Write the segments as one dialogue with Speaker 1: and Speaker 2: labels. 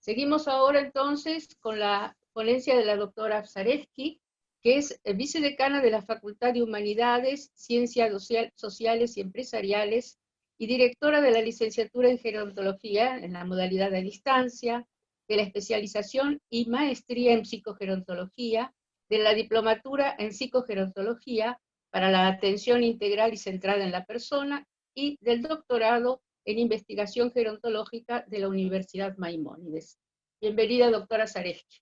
Speaker 1: Seguimos ahora entonces con la ponencia de la doctora Zarevsky, que es vicedecana de la Facultad de Humanidades, Ciencias Sociales y Empresariales y directora de la licenciatura en Gerontología en la modalidad de distancia, de la especialización y maestría en psicogerontología, de la diplomatura en psicogerontología para la atención integral y centrada en la persona y del doctorado en investigación gerontológica de la Universidad Maimónides. Bienvenida, doctora Zarevsky.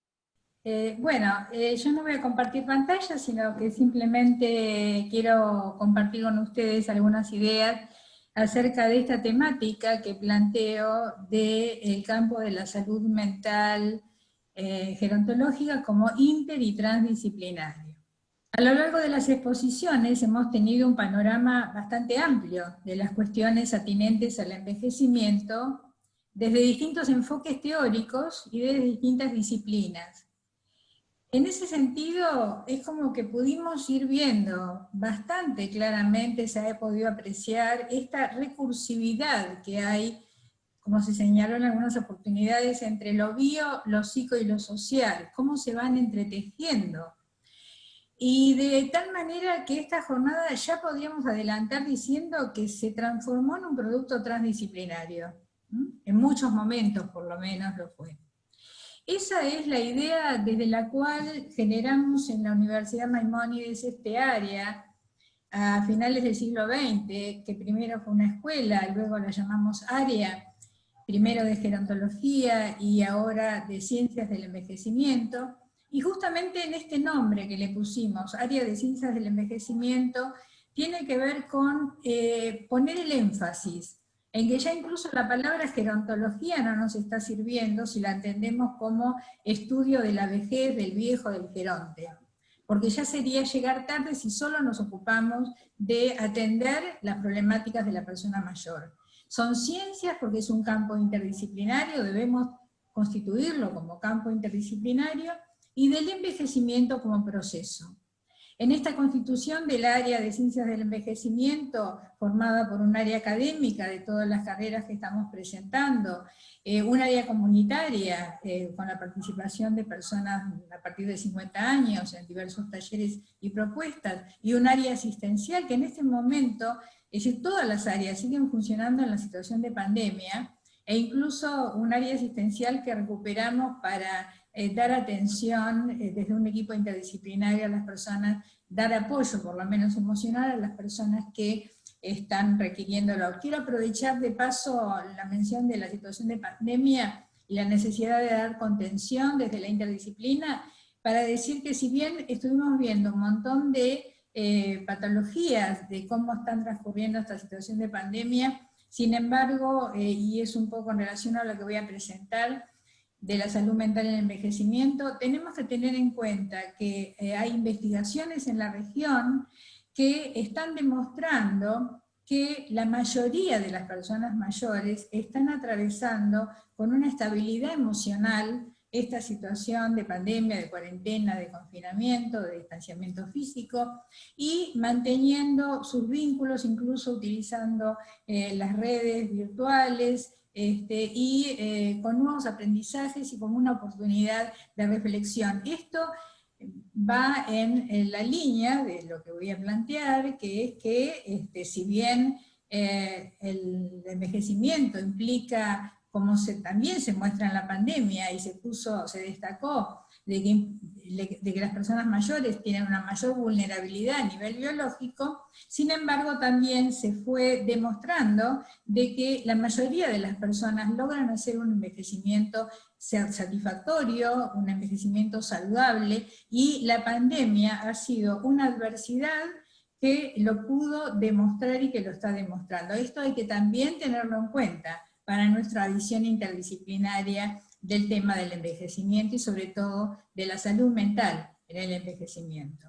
Speaker 2: Yo no voy a compartir pantalla, sino que simplemente quiero compartir con ustedes algunas ideas acerca de esta temática que planteo del campo de la salud mental gerontológica como inter y transdisciplinario. A lo largo de las exposiciones hemos tenido un panorama bastante amplio de las cuestiones atinentes al envejecimiento desde distintos enfoques teóricos y desde distintas disciplinas. En ese sentido, es como que pudimos ir viendo bastante claramente, se ha podido apreciar esta recursividad que hay, como se señaló en algunas oportunidades, entre lo bio, lo psico y lo social, cómo se van entretejiendo. Y de tal manera que esta jornada ya podíamos adelantar diciendo que se transformó en un producto transdisciplinario. En muchos momentos, por lo menos, lo fue. Esa es la idea desde la cual generamos en la Universidad Maimónides este área a finales del siglo XX, que primero fue una escuela, luego la llamamos área, primero de gerontología y ahora de ciencias del envejecimiento, y justamente en este nombre que le pusimos, área de ciencias del envejecimiento, tiene que ver con poner el énfasis en que ya incluso la palabra gerontología no nos está sirviendo si la entendemos como estudio de la vejez, del viejo, del geronte. Porque ya sería llegar tarde si solo nos ocupamos de atender las problemáticas de la persona mayor. Son ciencias porque es un campo interdisciplinario, debemos constituirlo como campo interdisciplinario, y del envejecimiento como proceso. En esta constitución del área de ciencias del envejecimiento, formada por un área académica de todas las carreras que estamos presentando, un área comunitaria con la participación de personas a partir de 50 años en diversos talleres y propuestas, y un área asistencial que en este momento, es decir, todas las áreas siguen funcionando en la situación de pandemia, e incluso un área asistencial que recuperamos para dar atención desde un equipo interdisciplinario a las personas, dar apoyo, por lo menos emocional, a las personas que están requiriéndolo. Quiero aprovechar de paso la mención de la situación de pandemia y la necesidad de dar contención desde la interdisciplina, para decir que si bien estuvimos viendo un montón de patologías de cómo están transcurriendo esta situación de pandemia, sin embargo, y es un poco en relación a lo que voy a presentar, de la salud mental en el envejecimiento, tenemos que tener en cuenta que hay investigaciones en la región que están demostrando que la mayoría de las personas mayores están atravesando con una estabilidad emocional esta situación de pandemia, de cuarentena, de confinamiento, de distanciamiento físico, y manteniendo sus vínculos, incluso utilizando las redes virtuales, con nuevos aprendizajes y como una oportunidad de reflexión. Esto va en la línea de lo que voy a plantear, que es que si bien el envejecimiento implica, como también se muestra en la pandemia y se destacó, de que las personas mayores tienen una mayor vulnerabilidad a nivel biológico, sin embargo también se fue demostrando de que la mayoría de las personas logran hacer un envejecimiento satisfactorio, un envejecimiento saludable, y la pandemia ha sido una adversidad que lo pudo demostrar y que lo está demostrando. Esto hay que también tenerlo en cuenta para nuestra visión interdisciplinaria del tema del envejecimiento y sobre todo de la salud mental en el envejecimiento.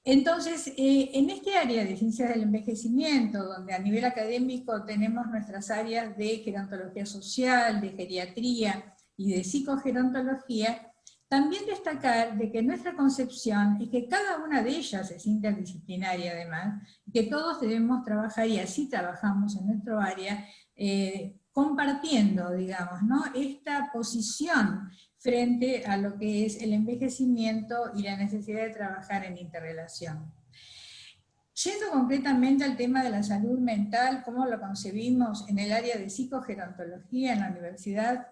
Speaker 2: Entonces, en este área de ciencias del envejecimiento, donde a nivel académico tenemos nuestras áreas de gerontología social, de geriatría y de psicogerontología, también destacar de que nuestra concepción es que cada una de ellas es interdisciplinaria además, que todos debemos trabajar, y así trabajamos en nuestro área, compartiendo, digamos, ¿no?, esta posición frente a lo que es el envejecimiento y la necesidad de trabajar en interrelación. Yendo concretamente al tema de la salud mental, cómo lo concebimos en el área de psicogerontología en la universidad,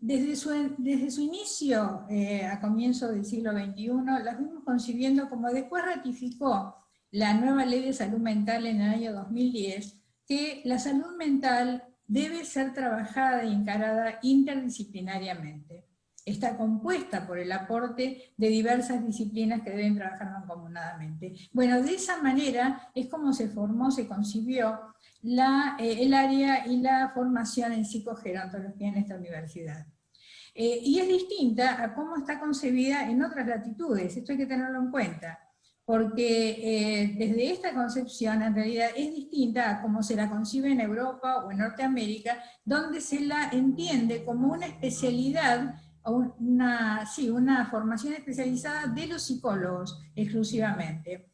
Speaker 2: desde su inicio, a comienzos del siglo XXI, la fuimos concibiendo, como después ratificó la nueva ley de salud mental en el año 2010, que la salud mental debe ser trabajada e encarada interdisciplinariamente. Está compuesta por el aporte de diversas disciplinas que deben trabajar mancomunadamente. Bueno, de esa manera es como se formó, se concibió el área y la formación en psicogerontología en esta universidad. Y es distinta a cómo está concebida en otras latitudes, esto hay que tenerlo en cuenta, porque desde esta concepción en realidad es distinta a cómo se la concibe en Europa o en Norteamérica, donde se la entiende como una especialidad, o una formación especializada de los psicólogos exclusivamente.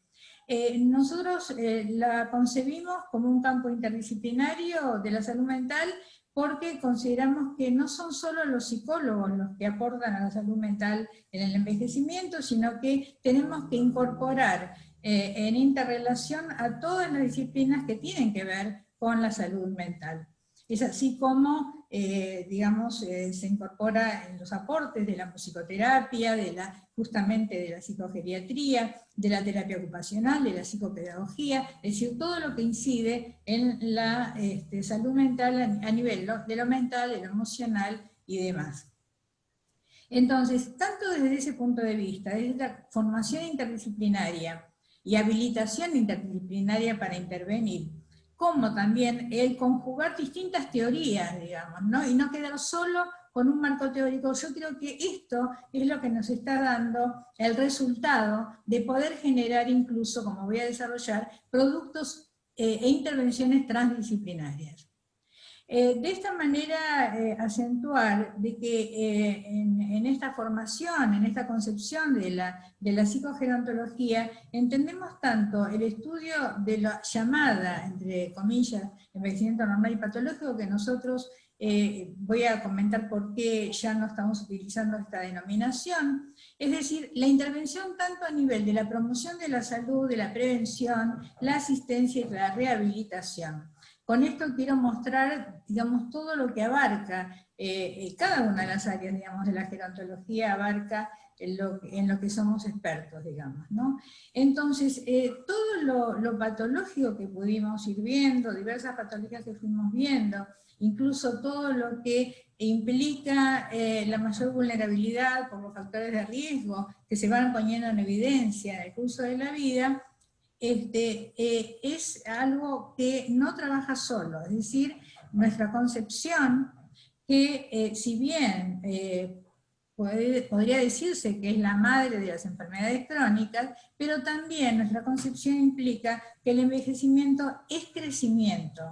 Speaker 2: Nosotros la concebimos como un campo interdisciplinario de la salud mental, porque consideramos que no son solo los psicólogos los que aportan a la salud mental en el envejecimiento, sino que tenemos que incorporar en interrelación a todas las disciplinas que tienen que ver con la salud mental. Es así como, digamos, se incorpora en los aportes de la musicoterapia, justamente de la psicogeriatría, de la terapia ocupacional, de la psicopedagogía, es decir, todo lo que incide en la salud mental a nivel de lo mental, de lo emocional y demás. Entonces, tanto desde ese punto de vista, desde la formación interdisciplinaria y habilitación interdisciplinaria para intervenir, como también el conjugar distintas teorías, digamos, ¿no?, y no quedar solo con un marco teórico. Yo creo que esto es lo que nos está dando el resultado de poder generar incluso, como voy a desarrollar, productos e intervenciones transdisciplinarias. De esta manera, acentuar de que en esta formación, en esta concepción de la psicogerontología, entendemos tanto el estudio de la llamada, entre comillas, envejecimiento normal y patológico, que nosotros, voy a comentar por qué ya no estamos utilizando esta denominación, es decir, la intervención tanto a nivel de la promoción de la salud, de la prevención, la asistencia y la rehabilitación. Con esto quiero mostrar, digamos, todo lo que abarca, cada una de las áreas, digamos, de la gerontología abarca en lo que somos expertos, digamos, ¿no? Entonces, todo lo patológico que pudimos ir viendo, diversas patologías que fuimos viendo, incluso todo lo que implica la mayor vulnerabilidad por los factores de riesgo que se van poniendo en evidencia en el curso de la vida, es algo que no trabaja solo, es decir, nuestra concepción, que si bien podría decirse que es la madre de las enfermedades crónicas, pero también nuestra concepción implica que el envejecimiento es crecimiento.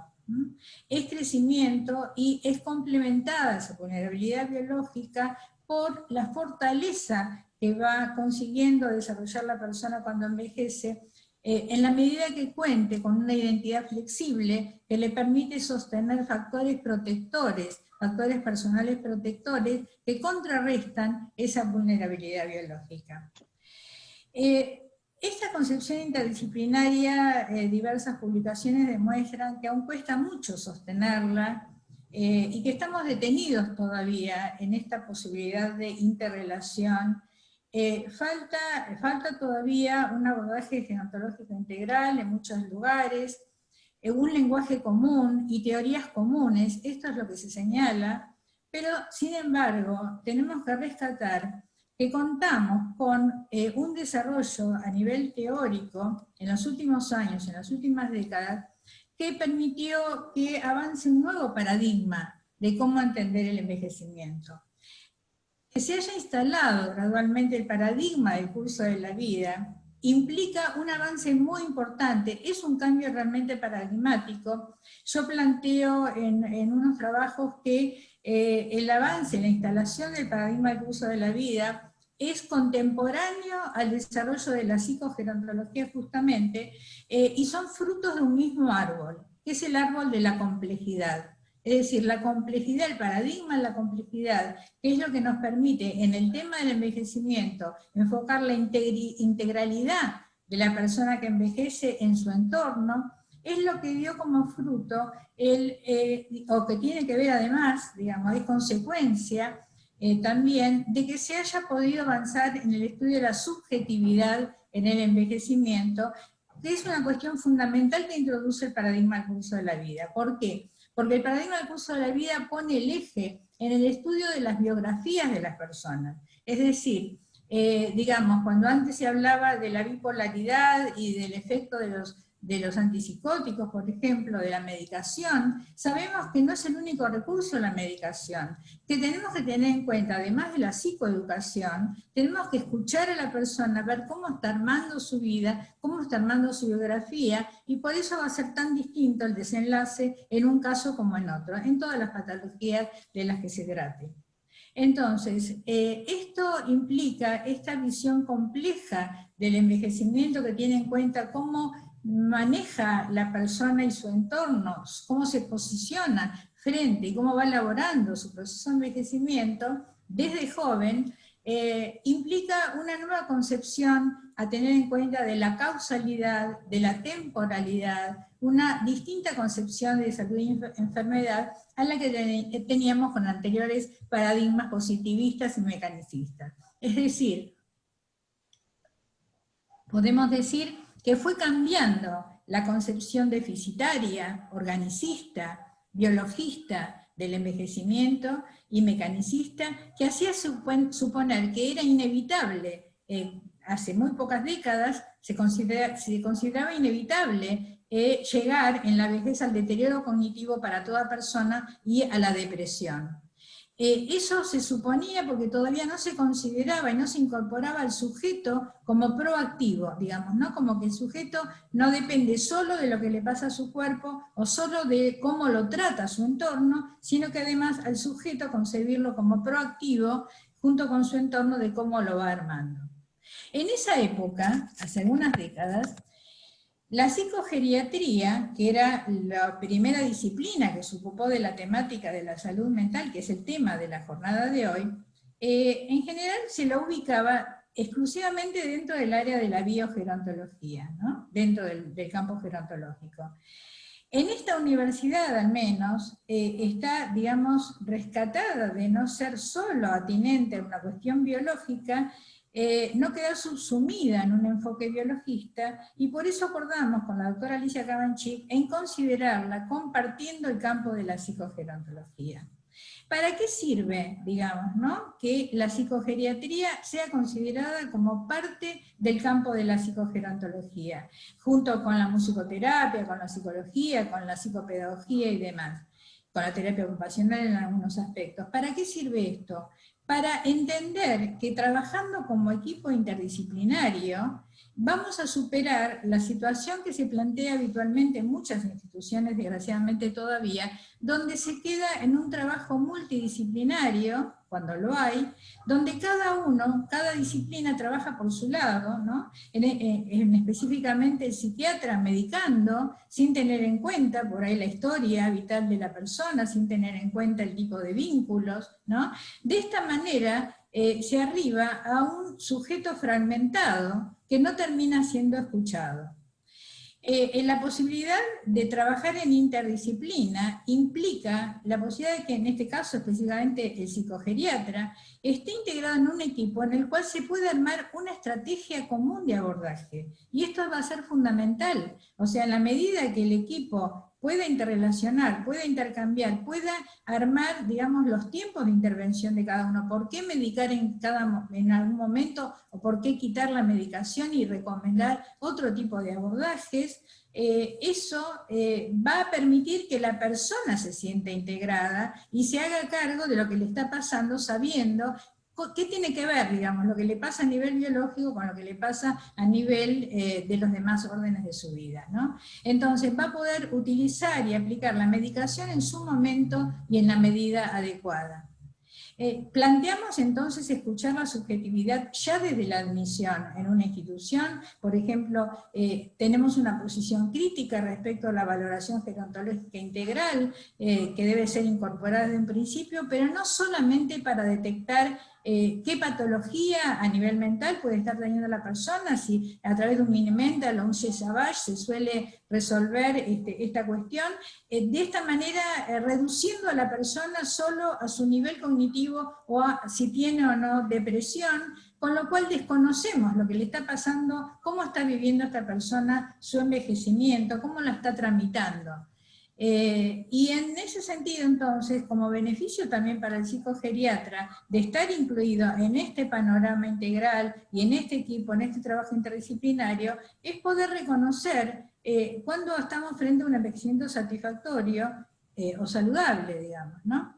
Speaker 2: Es crecimiento y es complementada su vulnerabilidad biológica por la fortaleza que va consiguiendo desarrollar la persona cuando envejece, en la medida que cuente con una identidad flexible que le permite sostener factores protectores, factores personales protectores que contrarrestan esa vulnerabilidad biológica. Esta concepción interdisciplinaria, diversas publicaciones demuestran que aún cuesta mucho sostenerla y que estamos detenidos todavía en esta posibilidad de interrelación. Falta todavía un abordaje gerontológico integral en muchos lugares, un lenguaje común y teorías comunes, esto es lo que se señala, pero sin embargo tenemos que rescatar que contamos con un desarrollo a nivel teórico en los últimos años, en las últimas décadas, que permitió que avance un nuevo paradigma de cómo entender el envejecimiento. Que se haya instalado gradualmente el paradigma del curso de la vida implica un avance muy importante, es un cambio realmente paradigmático. Yo planteo en unos trabajos que el avance, la instalación del paradigma del curso de la vida es contemporáneo al desarrollo de la psicogerontología justamente, y son frutos de un mismo árbol. que es el árbol de la complejidad. Es decir, la complejidad, el paradigma de la complejidad, que es lo que nos permite en el tema del envejecimiento enfocar la integralidad de la persona que envejece en su entorno, es lo que dio como fruto, o que tiene que ver además, digamos, es consecuencia también de que se haya podido avanzar en el estudio de la subjetividad en el envejecimiento, que es una cuestión fundamental que introduce el paradigma del curso de la vida. ¿Por qué? Porque el paradigma del curso de la vida pone el eje en el estudio de las biografías de las personas. Es decir, digamos, cuando antes se hablaba de la bipolaridad y del efecto de los antipsicóticos, por ejemplo, de la medicación, sabemos que no es el único recurso la medicación, que tenemos que tener en cuenta, además de la psicoeducación, tenemos que escuchar a la persona, ver cómo está armando su vida, cómo está armando su biografía, y por eso va a ser tan distinto el desenlace en un caso como en otro, en todas las patologías de las que se trate. Entonces, esto implica esta visión compleja del envejecimiento que tiene en cuenta cómo maneja la persona y su entorno, cómo se posiciona frente y cómo va elaborando su proceso de envejecimiento desde joven, implica una nueva concepción a tener en cuenta de la causalidad, de la temporalidad, una distinta concepción de salud y enfermedad a la que teníamos con anteriores paradigmas positivistas y mecanicistas. Es decir, podemos decir que fue cambiando la concepción deficitaria, organicista, biologista del envejecimiento y mecanicista, que hacía suponer que era inevitable, hace muy pocas décadas se consideraba inevitable llegar en la vejez al deterioro cognitivo para toda persona y a la depresión. Eso se suponía porque todavía no se consideraba y no se incorporaba al sujeto como proactivo, digamos, ¿no? Como que el sujeto no depende solo de lo que le pasa a su cuerpo o solo de cómo lo trata su entorno, sino que además al sujeto concebirlo como proactivo junto con su entorno de cómo lo va armando. En esa época, hace algunas décadas, la psicogeriatría, que era la primera disciplina que se ocupó de la temática de la salud mental, que es el tema de la jornada de hoy, en general se la ubicaba exclusivamente dentro del área de la biogerontología, ¿no? Dentro del campo gerontológico. En esta universidad, al menos, está, digamos, rescatada de no ser solo atinente a una cuestión biológica, no quedar subsumida en un enfoque biologista, y por eso acordamos con la doctora Alicia Cabanchik en considerarla compartiendo el campo de la psicogerontología. ¿Para qué sirve, digamos, ¿no? que la psicogeriatría sea considerada como parte del campo de la psicogerontología, junto con la musicoterapia, con la psicología, con la psicopedagogía y demás, con la terapia ocupacional en algunos aspectos? ¿Para qué sirve esto? Para entender que trabajando como equipo interdisciplinario vamos a superar la situación que se plantea habitualmente en muchas instituciones, desgraciadamente todavía, donde se queda en un trabajo multidisciplinario, cuando lo hay, donde cada disciplina trabaja por su lado, ¿no? Específicamente el psiquiatra medicando, sin tener en cuenta por ahí la historia vital de la persona, sin tener en cuenta el tipo de vínculos, ¿no? De esta manera se arriba a un sujeto fragmentado que no termina siendo escuchado. La posibilidad de trabajar en interdisciplina implica la posibilidad de que en este caso específicamente el psicogeriatra esté integrado en un equipo en el cual se puede armar una estrategia común de abordaje, y esto va a ser fundamental. O sea, en la medida que el equipo pueda interrelacionar, pueda intercambiar, pueda armar, digamos, los tiempos de intervención de cada uno, por qué medicar en algún momento, o por qué quitar la medicación y recomendar otro tipo de abordajes, eso va a permitir que la persona se sienta integrada y se haga cargo de lo que le está pasando, sabiendo qué tiene que ver, digamos, lo que le pasa a nivel biológico con lo que le pasa a nivel de los demás órdenes de su vida, ¿no? Entonces va a poder utilizar y aplicar la medicación en su momento y en la medida adecuada. Planteamos entonces escuchar la subjetividad ya desde la admisión en una institución. Por ejemplo, tenemos una posición crítica respecto a la valoración gerontológica integral, que debe ser incorporada desde un principio, pero no solamente para detectar qué patología a nivel mental puede estar teniendo la persona, si a través de un mini-mental o un Savage se suele resolver esta cuestión, de esta manera reduciendo a la persona solo a su nivel cognitivo o a si tiene o no depresión, con lo cual desconocemos lo que le está pasando, cómo está viviendo esta persona su envejecimiento, cómo la está tramitando. Y en ese sentido, entonces, como beneficio también para el psicogeriatra de estar incluido en este panorama integral y en este equipo, en este trabajo interdisciplinario, es poder reconocer cuando estamos frente a un envejecimiento satisfactorio o saludable, digamos, ¿no?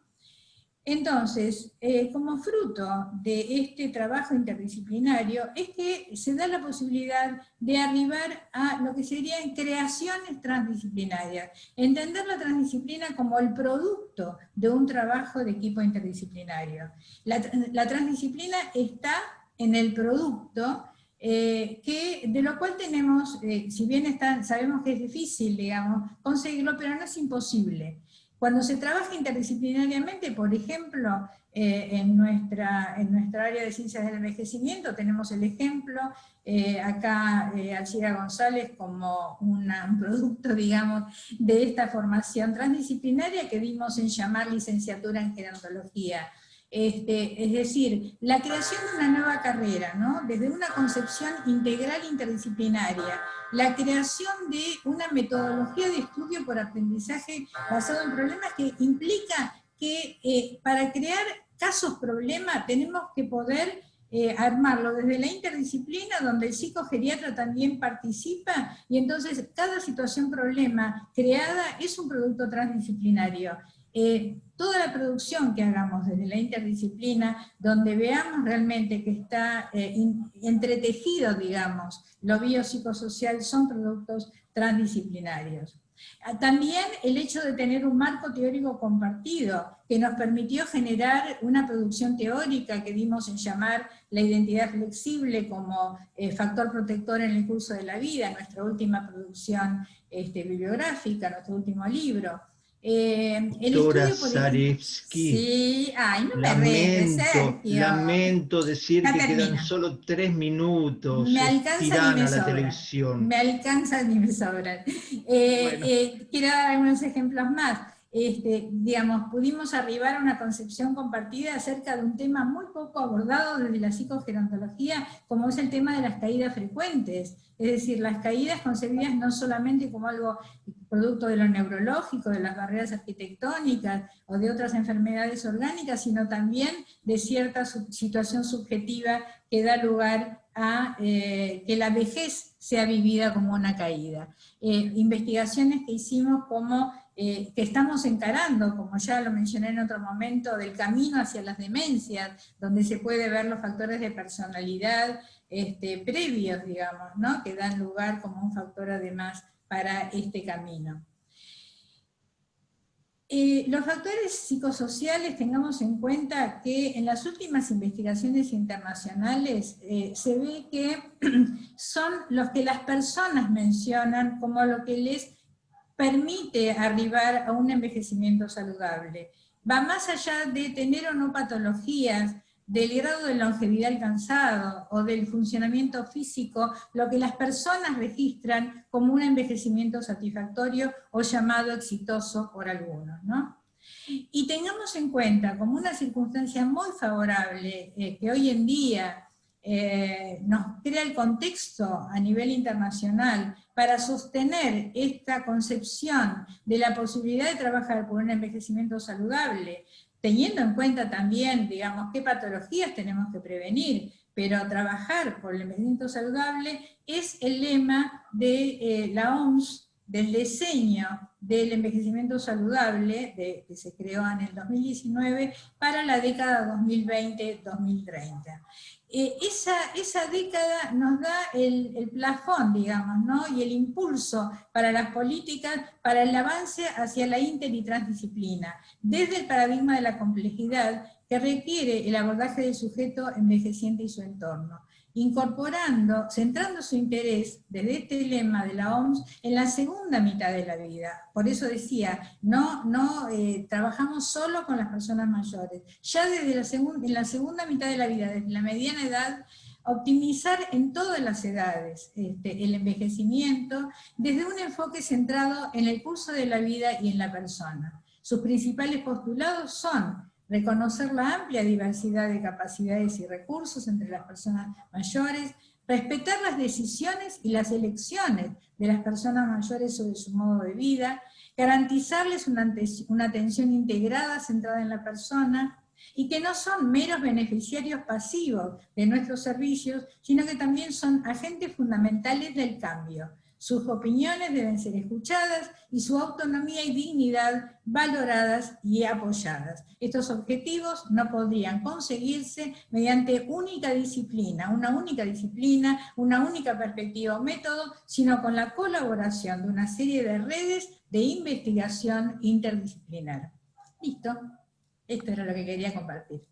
Speaker 2: Entonces, como fruto de este trabajo interdisciplinario, es que se da la posibilidad de arribar a lo que serían creaciones transdisciplinarias. Entender la transdisciplina como el producto de un trabajo de equipo interdisciplinario. La transdisciplina está en el producto, de lo cual tenemos, si bien sabemos que es difícil, digamos, conseguirlo, pero no es imposible. Cuando se trabaja interdisciplinariamente, por ejemplo, en nuestra área de ciencias del envejecimiento, tenemos el ejemplo, acá Alcira González como un producto, digamos, de esta formación transdisciplinaria que dimos en llamar licenciatura en gerontología. Es decir, la creación de una nueva carrera, ¿no? Desde una concepción integral interdisciplinaria, la creación de una metodología de estudio por aprendizaje basado en problemas que implica que para crear casos-problema tenemos que poder armarlo desde la interdisciplina, donde el psicogeriatra también participa, y entonces cada situación-problema creada es un producto transdisciplinario. Toda la producción que hagamos desde la interdisciplina, donde veamos realmente que está entretejido, digamos, lo biopsicosocial, son productos transdisciplinarios. También el hecho de tener un marco teórico compartido, que nos permitió generar una producción teórica que dimos en llamar la identidad flexible como factor protector en el curso de la vida, nuestra última producción bibliográfica, nuestro último libro.
Speaker 3: Doctora Zarevsky,
Speaker 2: sí, ay, no me retes, Sergio.
Speaker 3: Lamento decir
Speaker 2: ya
Speaker 3: que
Speaker 2: termino.
Speaker 3: quedan solo 3 minutos.
Speaker 2: Me alcanza ni me sobra.
Speaker 3: Televisión.
Speaker 2: Me alcanza ni me sobra.
Speaker 3: Bueno.
Speaker 2: Quiero dar algunos ejemplos más. Digamos, pudimos arribar a una concepción compartida acerca de un tema muy poco abordado desde la psicogerontología, como es el tema de las caídas frecuentes. Es decir, las caídas concebidas no solamente como algo producto de lo neurológico, de las barreras arquitectónicas o de otras enfermedades orgánicas, sino también de cierta situación subjetiva que da lugar a que la vejez sea vivida como una caída. Investigaciones que hicimos como que estamos encarando, como ya lo mencioné en otro momento, del camino hacia las demencias, donde se puede ver los factores de personalidad previos, digamos, ¿no? Que dan lugar como un factor además para este camino. Los factores psicosociales, tengamos en cuenta que en las últimas investigaciones internacionales se ve que son los que las personas mencionan como lo que les permite arribar a un envejecimiento saludable. Va más allá de tener o no patologías, del grado de longevidad alcanzado o del funcionamiento físico, lo que las personas registran como un envejecimiento satisfactorio o llamado exitoso por algunos, ¿no? Y tengamos en cuenta como una circunstancia muy favorable que hoy en día nos crea el contexto a nivel internacional para sostener esta concepción de la posibilidad de trabajar por un envejecimiento saludable, teniendo en cuenta también, digamos, qué patologías tenemos que prevenir, pero trabajar por el envejecimiento saludable es el lema de la OMS, del diseño del envejecimiento saludable, que se creó en el 2019, para la década 2020-2030. Esa década nos da el plafón, digamos, ¿no? Y el impulso para las políticas, para el avance hacia la inter y transdisciplina, desde el paradigma de la complejidad, que requiere el abordaje del sujeto envejeciente y su entorno, centrando su interés desde este lema de la OMS en la segunda mitad de la vida. Por eso decía, trabajamos solo con las personas mayores. Ya en la segunda mitad de la vida, desde la mediana edad, optimizar en todas las edades el envejecimiento desde un enfoque centrado en el curso de la vida y en la persona. Sus principales postulados son reconocer la amplia diversidad de capacidades y recursos entre las personas mayores, respetar las decisiones y las elecciones de las personas mayores sobre su modo de vida, garantizarles una atención integrada centrada en la persona, y que no son meros beneficiarios pasivos de nuestros servicios, sino que también son agentes fundamentales del cambio. Sus opiniones deben ser escuchadas y su autonomía y dignidad valoradas y apoyadas. Estos objetivos no podrían conseguirse mediante una única disciplina, una única perspectiva o método, sino con la colaboración de una serie de redes de investigación interdisciplinar. Listo. Esto era lo que quería compartir.